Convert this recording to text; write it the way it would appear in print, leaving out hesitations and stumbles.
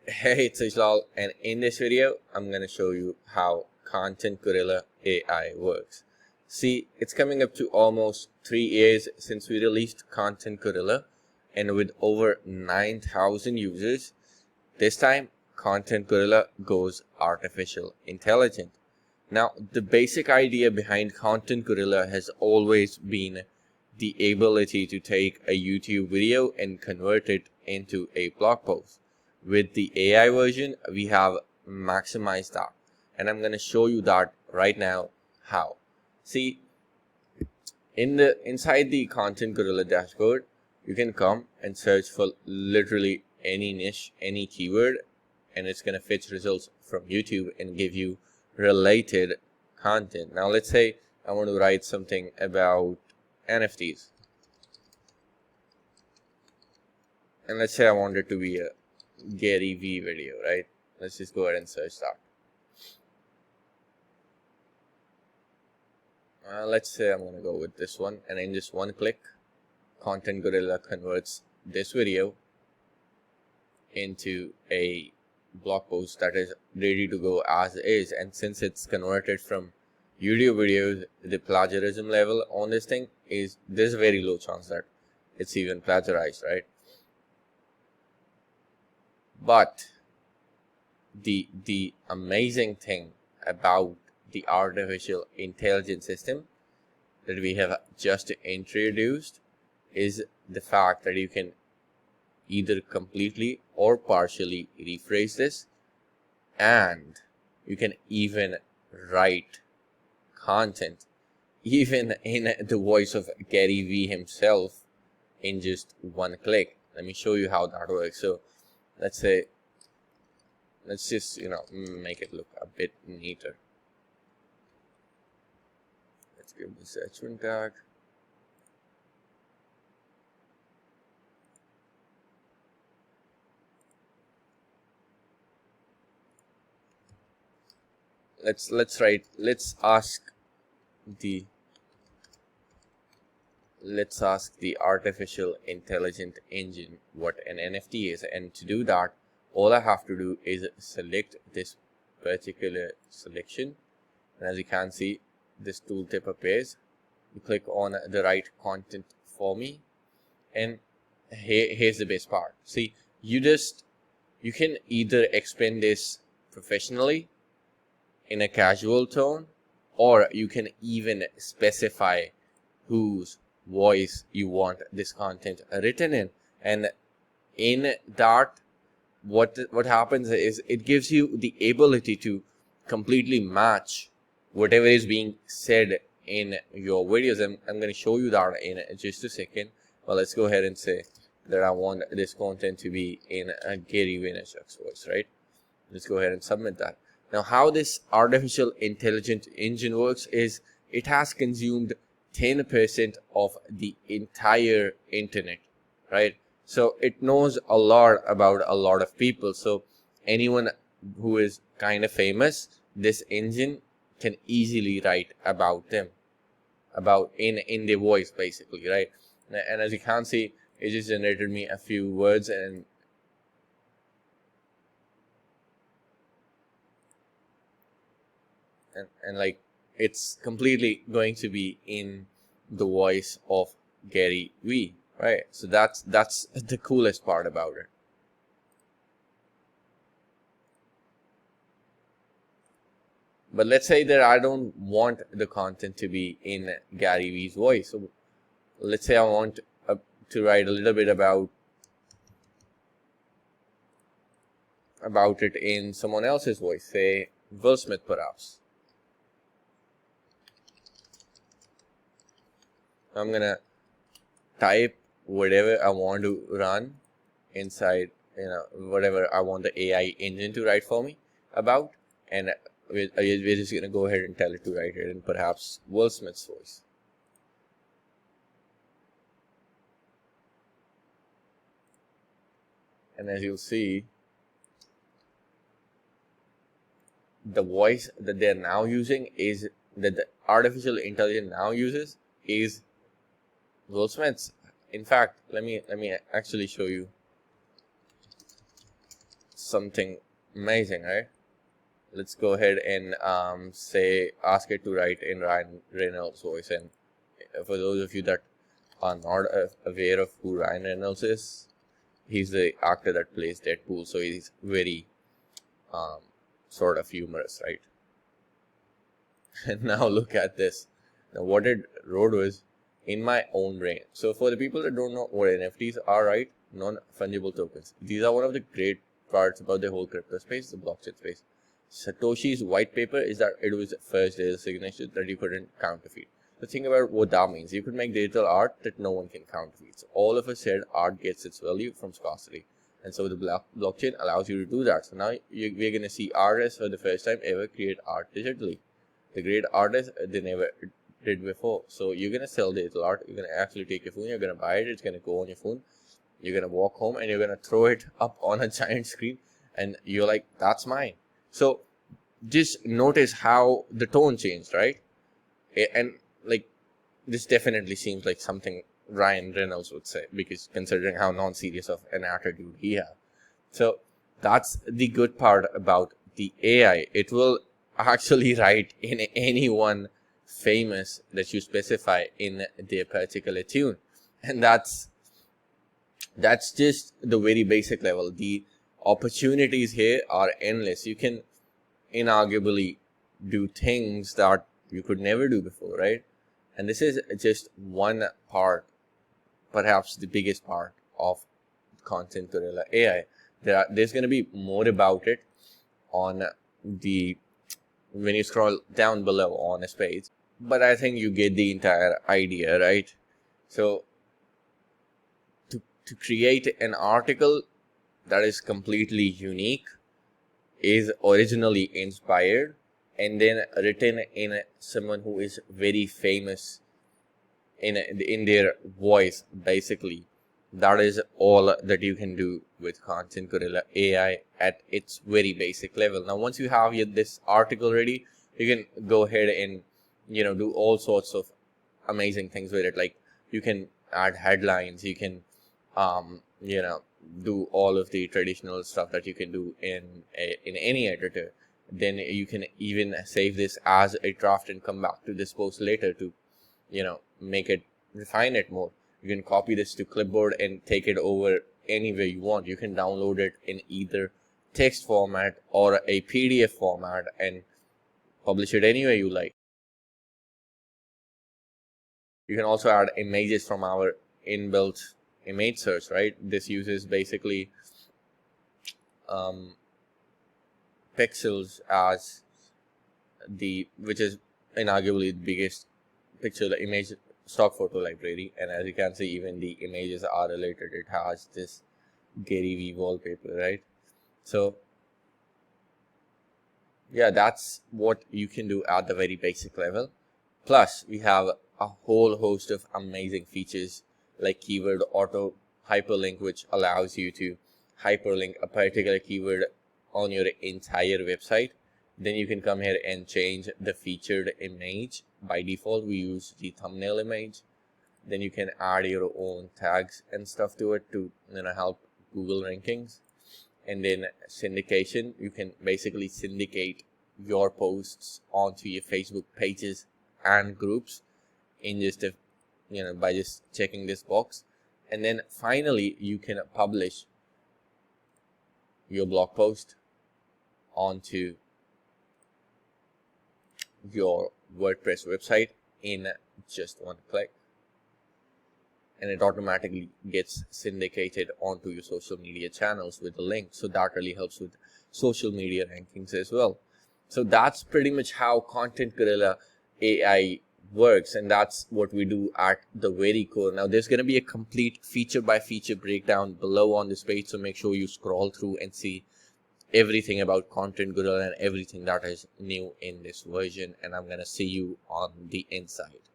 Hey, it's Ijlal, and in this video, I'm going to show you how Content Gorilla AI works. See, it's coming up to almost 3 years since we released Content Gorilla, and with over 9,000 users, this time Content Gorilla goes artificial intelligent. Now, the basic idea behind Content Gorilla has always been the ability to take a YouTube video and convert it into a blog post. With the AI version, we have maximized that, and I'm going to show you that right now how. See, inside the Content Gorilla dashboard, you can come and search for literally any niche, any keyword, and it's going to fetch results from YouTube and give you related content. Now, let's say I want to write something about NFTs, and let's say I want it to be a Gary V video, right? Let's just go ahead and search that. Let's say I'm going to go with this one, and in just one click, Content Gorilla converts this video into a blog post that is ready to go as is. And since it's converted from YouTube videos, the plagiarism level on this thing is, there's a very low chance that it's even plagiarized, right? But the amazing thing about the artificial intelligence system that we have just introduced is the fact that you can either completely or partially rephrase this, and you can even write content even in the voice of Gary V himself in just one click. Let me show you how that works. So let's just make it look a bit neater. Let's give this h1 tag. Let's ask the artificial intelligent engine what an NFT is, and to do that, all I have to do is select this particular selection, and as you can see, this tooltip appears. You click on the right content for me, and here's the best part. See, you can either explain this professionally in a casual tone, or you can even specify whose voice you want this content written in, and in that, what happens is it gives you the ability to completely match whatever is being said in your videos. I'm going to show you that in just a second. Well, let's go ahead and say that I want this content to be in a Gary Vaynerchuk's voice, right? Let's go ahead and submit that. Now, how this artificial intelligent engine works is it has consumed 10% of the entire internet, right? So it knows a lot about a lot of people. So anyone who is kind of famous, this engine can easily write about them, about in their voice, basically, right? And as you can see, it just generated me a few words, and like it's completely going to be in the voice of Gary V, right? So that's the coolest part about it. But let's say that I don't want the content to be in Gary V's voice. So let's say I want to write a little bit about it in someone else's voice, say Will Smith perhaps. I'm gonna type whatever I want to run inside, whatever I want the AI engine to write for me about, and we're just gonna go ahead and tell it to write it in perhaps Will Smith's voice. And as you'll see, the voice that they're now using is that the artificial intelligence now uses is Will Smith's. In fact, let me actually show you something amazing, right? Let's go ahead and ask it to write in Ryan Reynolds' voice. And for those of you that are not aware of who Ryan Reynolds is, he's the actor that plays Deadpool, so he's very sort of humorous, right? And now look at this. Now what it wrote was, in my own brain. So for the people that don't know what NFTs are, right? Non-fungible tokens. These are one of the great parts about the whole crypto space, the blockchain space. Satoshi's white paper is that it was first data signature that you couldn't counterfeit. So think about what that means. You could make digital art that no one can counterfeit. So all of us said art gets its value from scarcity. And so the blockchain allows you to do that. So now we're going to see artists for the first time ever create art digitally. The great artists, they never did before. So you're going to sell digital art. You're going to actually take your phone. You're going to buy it. It's going to go on your phone. You're going to walk home and you're going to throw it up on a giant screen. And you're like, that's mine. So just notice how the tone changed, right? And like, this definitely seems like something Ryan Reynolds would say, because considering how non-serious of an attitude he has. So that's the good part about the AI. It will actually write in anyone famous that you specify in their particular tune. And that's just the very basic level. The opportunities here are endless. You can inarguably do things that you could never do before, right? And this is just one part, perhaps the biggest part of Content Gorilla AI. There's going to be more about it on the, when you scroll down below on this page. But I think you get the entire idea, right? So to create an article that is completely unique, is originally inspired, and then written in someone who is very famous in their voice, basically. That is all that you can do with Content Gorilla AI at its very basic level. Now, once you have this article ready, you can go ahead and, do all sorts of amazing things with it. Like, you can add headlines, you can, do all of the traditional stuff that you can do in any editor. Then you can even save this as a draft and come back to this post later to, make it, refine it more. You can copy this to clipboard and take it over anywhere you want. You can download it in either text format or a PDF format and publish it anywhere you like. You can also add images from our inbuilt image search, right? This uses basically pixels as which is inarguably the biggest picture image stock photo library. And as you can see, even the images are related. It has this Gary V wallpaper, right? So yeah, that's what you can do at the very basic level. Plus, we have a whole host of amazing features like keyword auto hyperlink, which allows you to hyperlink a particular keyword on your entire website. Then you can come here and change the featured image. By default, we use the thumbnail image. Then you can add your own tags and stuff to it to help Google rankings. And then syndication, you can basically syndicate your posts onto your Facebook pages and groups in just by just checking this box. And then finally, you can publish your blog post onto your WordPress website in just one click, and it automatically gets syndicated onto your social media channels with a link. So that really helps with social media rankings as well. So that's pretty much how Content Gorilla AI works, and that's what we do at the very core. Now, there's going to be a complete feature by feature breakdown below on this page, so make sure you scroll through and see everything about Content Gorilla and everything that is new in this version, and I'm going to see you on the inside.